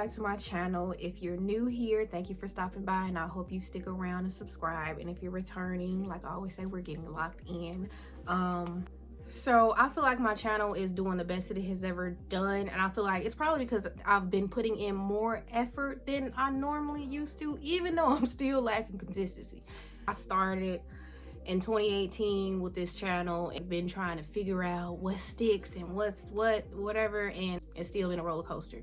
back to my channel. If you're new here, thank you for stopping by, and I hope you stick around and subscribe. And if you're returning, like I always say, we're getting locked in. So I feel like my channel is doing the best it has ever done, and I feel like it's probably because I've been putting in more effort than I normally used to, even though I'm still lacking consistency. I started in 2018 with this channel and been trying to figure out what sticks and whatever, and it's still been a roller coaster.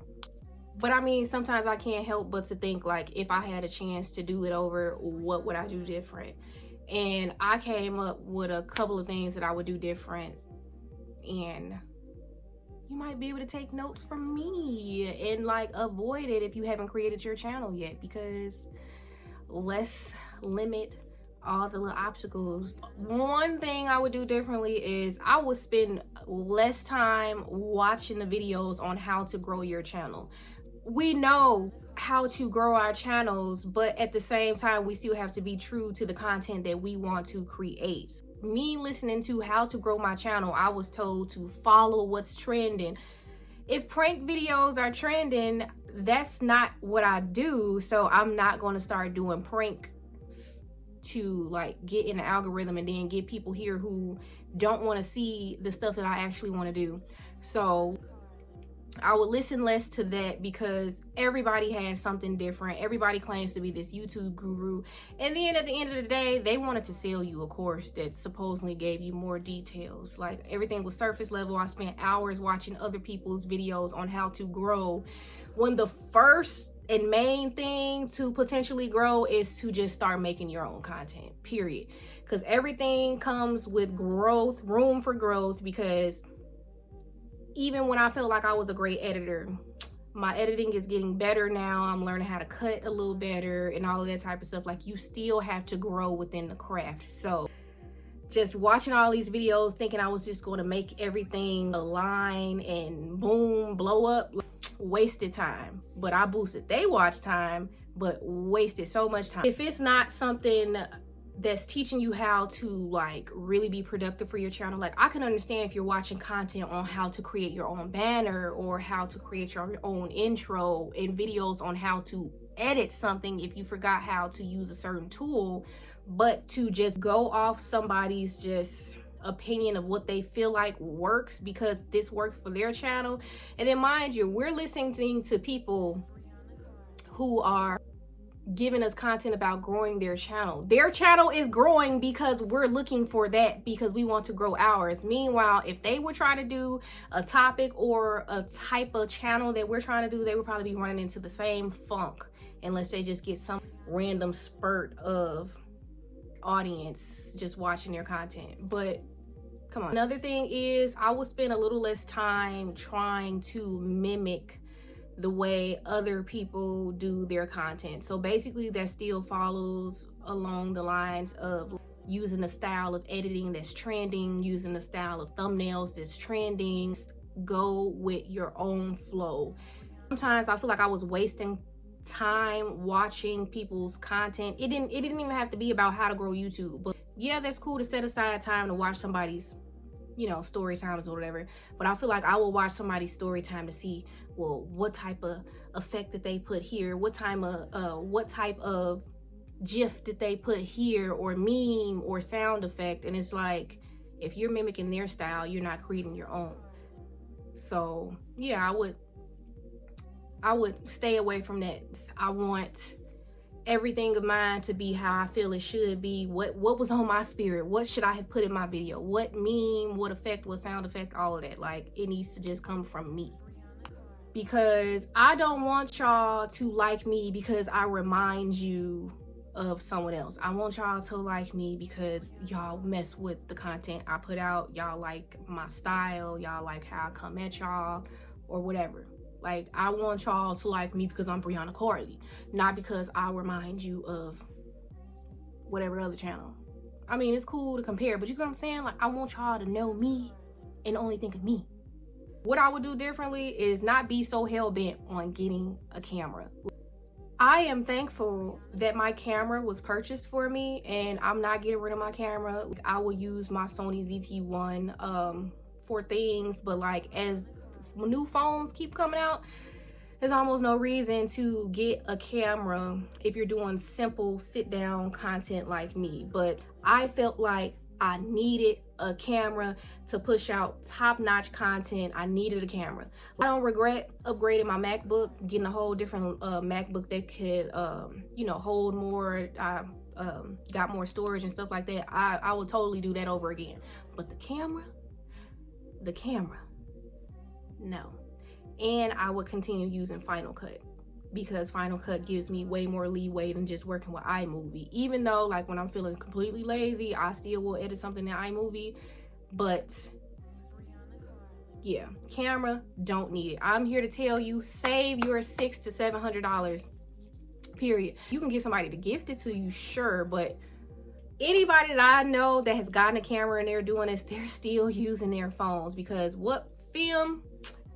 But I mean, sometimes I can't help but to think, like, if I had a chance to do it over, what would I do different? And I came up with a couple of things that I would do different, and you might be able to take notes from me and like avoid it if you haven't created your channel yet, because let's limit all the little obstacles. One thing I would do differently is I would spend less time watching the videos on how to grow your channel. We know how to grow our channels, but at the same time, we still have to be true to the content that we want to create. Me listening to how to grow my channel, I was told to follow what's trending. If prank videos are trending, that's not what I do, so I'm not going to start doing pranks to like get in the algorithm and then get people here who don't want to see the stuff that I actually want to do. So I would listen less to that, because everybody has something different. Everybody claims to be this YouTube guru, and then at the end of the day, they wanted to sell you a course that supposedly gave you more details. Like, everything was surface level. I spent hours watching other people's videos on how to grow, when the first and main thing to potentially grow is to just start making your own content, period. Because everything comes with growth, room for growth. Because even when I felt like I was a great editor, my editing is getting better now. I'm learning how to cut a little better and all of that type of stuff. Like, you still have to grow within the craft. So just watching all these videos thinking I was just going to make everything align and boom, blow up, wasted time. But I boosted they watch time, but wasted so much time. If it's not something that's teaching you how to like really be productive for your channel, like, I can understand if you're watching content on how to create your own banner or how to create your own intro, and videos on how to edit something if you forgot how to use a certain tool. But to just go off somebody's just opinion of what they feel like works because this works for their channel, and then mind you, we're listening to people who are giving us content about growing their channel. Their channel is growing because we're looking for that, because we want to grow ours. Meanwhile, if they were trying to do a topic or a type of channel that we're trying to do, they would probably be running into the same funk, unless they just get some random spurt of audience just watching their content. But come on. Another thing is, I would spend a little less time trying to mimic the way other people do their content. So basically, that still follows along the lines of using the style of editing that's trending, using the style of thumbnails that's trending. Go with your own flow. Sometimes I feel like I was wasting time watching people's content. It didn't even have to be about how to grow YouTube, but yeah, that's cool to set aside time to watch somebody's, you know, story times or whatever. But I feel like I will watch somebody's story time to see, well, what type of effect that they put here, what type of gif did they put here, or meme or sound effect. And it's like, if you're mimicking their style, you're not creating your own. So yeah, I would stay away from that. I want everything of mine to be how I feel it should be. What was on my spirit? What should I have put in my video? What meme, what effect, what sound effect, all of that. Like, it needs to just come from me. Because I don't want y'all to like me because I remind you of someone else. I want y'all to like me because y'all mess with the content I put out. Y'all like my style. Y'all like how I come at y'all or whatever. Like, I want y'all to like me because I'm brianacarly, not because I remind you of whatever other channel. I mean, it's cool to compare, but you know what I'm saying? Like, I want y'all to know me and only think of me. What I would do differently is not be so hell-bent on getting a camera. I am thankful that my camera was purchased for me, and I'm not getting rid of my camera. I will use my Sony ZV-1 for things, but like, as new phones keep coming out, there's almost no reason to get a camera if you're doing simple sit down content like me. But I felt like I needed a camera to push out top-notch content. I needed a camera. I don't regret upgrading my MacBook, getting a whole different MacBook that could you know, hold more. I got more storage and stuff like that. I would totally do that over again. But the camera, no. And I would continue using Final Cut, because Final Cut gives me way more leeway than just working with iMovie. Even though, like, when I'm feeling completely lazy, I still will edit something in iMovie. But yeah, camera, don't need it. I'm here to tell you, save your $600 to $700, period. You can get somebody to gift it to you, sure, but anybody that I know that has gotten a camera and they're doing this, they're still using their phones, because what film,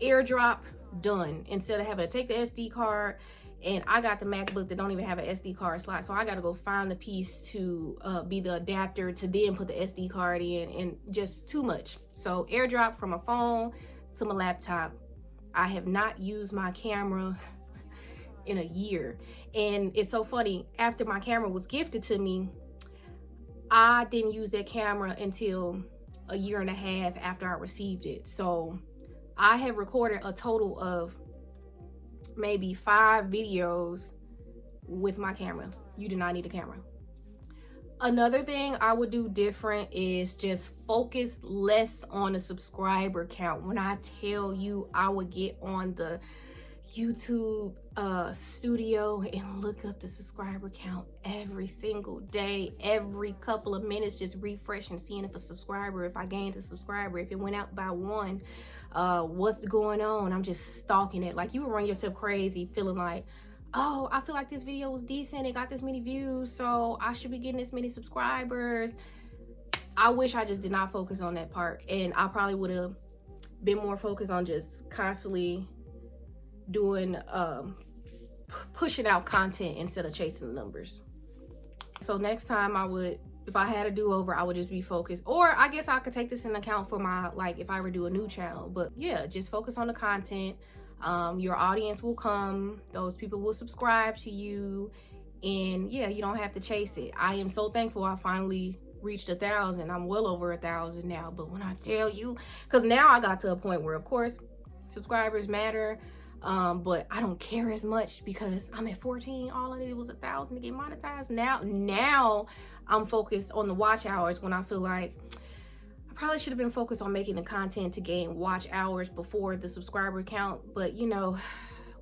airdrop, done, instead of having to take the SD card. And I got the MacBook that don't even have an SD card slot, so I got to go find the piece to be the adapter to then put the SD card in, and just too much. So airdrop from my phone to my laptop. I have not used my camera in a year, and it's so funny, after my camera was gifted to me, I didn't use that camera until a year and a half after I received it. So I have recorded a total of maybe 5 videos with my camera. You do not need a camera. Another thing I would do different is just focus less on the subscriber count. When I tell you, I would get on the YouTube studio and look up the subscriber count every single day, every couple of minutes, just refreshing, seeing if a subscriber, if I gained a subscriber, if it went out by one, what's going on. I'm just stalking it. Like, you would run yourself crazy feeling like, oh, I feel like this video was decent, it got this many views, so I should be getting this many subscribers. I wish I just did not focus on that part, and I probably would have been more focused on just constantly doing pushing out content instead of chasing the numbers. So next time I would, if I had a do-over, I would just be focused. Or I guess I could take this into account for my, like, if I ever do a new channel. But yeah, just focus on the content. Your audience will come, those people will subscribe to you, and yeah, you don't have to chase it. I am so thankful I finally reached 1,000. I'm well over 1,000 now. But when I tell you, because now I got to a point where, of course, subscribers matter, but I don't care as much because I'm at 14. All I needed was 1,000 to get monetized. Now I'm focused on the watch hours, when I feel like I probably should have been focused on making the content to gain watch hours before the subscriber count. But you know,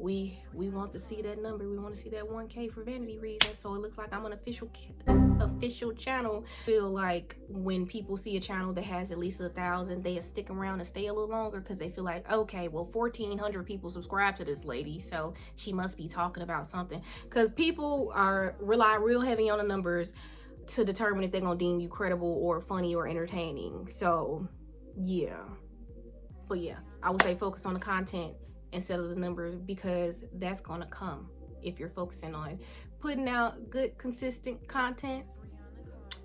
we want to see that number. We want to see that 1K for vanity reasons. So it looks like I'm an official channel. I feel like when people see a channel that has at least 1,000, they stick around and stay a little longer, because they feel like, okay, well, 1,400 people subscribe to this lady, so she must be talking about something. Because people rely real heavy on the numbers to determine if they're gonna deem you credible or funny or entertaining. So yeah, but yeah, I would say focus on the content instead of the numbers, because that's gonna come if you're focusing on putting out good, consistent content.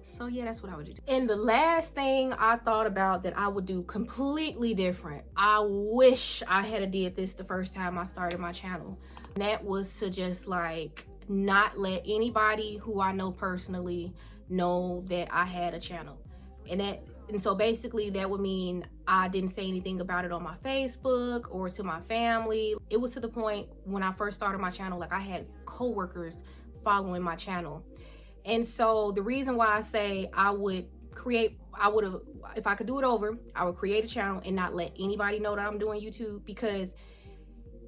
So yeah, that's what I would do. And the last thing I thought about that I would do completely different, I wish I had did this the first time I started my channel, and that was to just like not let anybody who I know personally know that I had a channel. And so basically that would mean I didn't say anything about it on my Facebook or to my family. It was to the point when I first started my channel, like I had coworkers following my channel. And so the reason why I say I would have, if I could do it over, I would create a channel and not let anybody know that I'm doing YouTube, because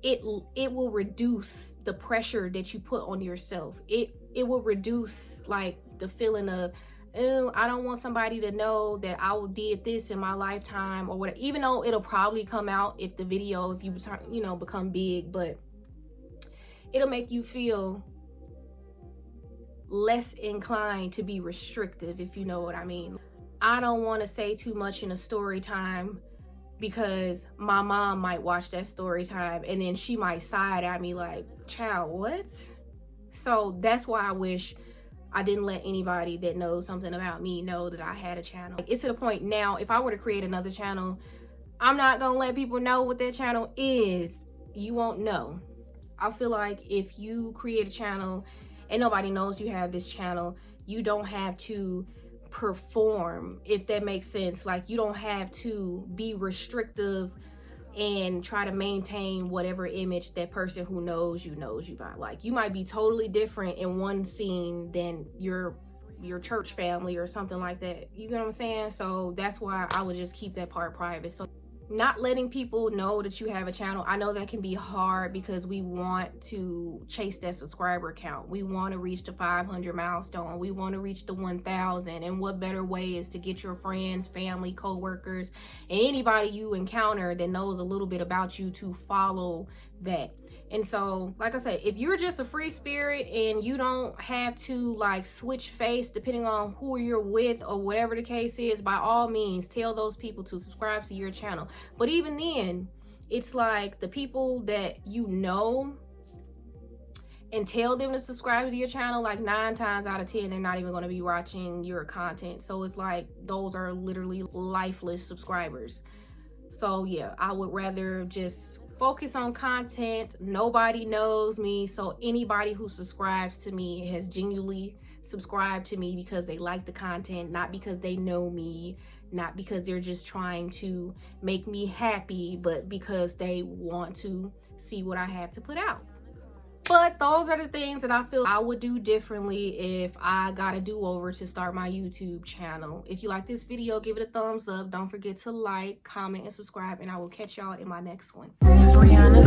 it will reduce the pressure that you put on yourself. It will reduce like the feeling of, oh, I don't want somebody to know that I did this in my lifetime or whatever, even though it'll probably come out if the video, if you become big, but it'll make you feel less inclined to be restrictive, if you know what I mean. I don't want to say too much in a story time, because my mom might watch that story time and then she might side at me like, child, what? So that's why I wish I didn't let anybody that knows something about me know that I had a channel. It's to the point now, if I were to create another channel, I'm not gonna let people know what that channel is. You won't know. I feel like if you create a channel and nobody knows you have this channel, you don't have to perform, if that makes sense. Like, you don't have to be restrictive and try to maintain whatever image that person who knows you by. Like, you might be totally different in one scene than your church family or something like that. You know what I'm saying? So that's why I would just keep that part private. So not letting people know that you have a channel, I know that can be hard because we want to chase that subscriber count. We want to reach the 500 milestone. We want to reach the 1,000. And what better way is to get your friends, family, co-workers, and anybody you encounter that knows a little bit about you to follow that. And so, like I said, if you're just a free spirit and you don't have to like switch face depending on who you're with or whatever the case is, by all means, tell those people to subscribe to your channel. But even then, it's like the people that you know and tell them to subscribe to your channel, like 9 times out of 10, they're not even going to be watching your content. So it's like those are literally lifeless subscribers. So yeah, I would rather just focus on content. Nobody knows me, so anybody who subscribes to me has genuinely subscribed to me because they like the content, not because they know me, not because they're just trying to make me happy, but because they want to see what I have to put out. But those are the things that I feel I would do differently if I got a do-over to start my YouTube channel. If you like this video, give it a thumbs up. Don't forget to like, comment, and subscribe, and I will catch y'all in my next one. Brianna.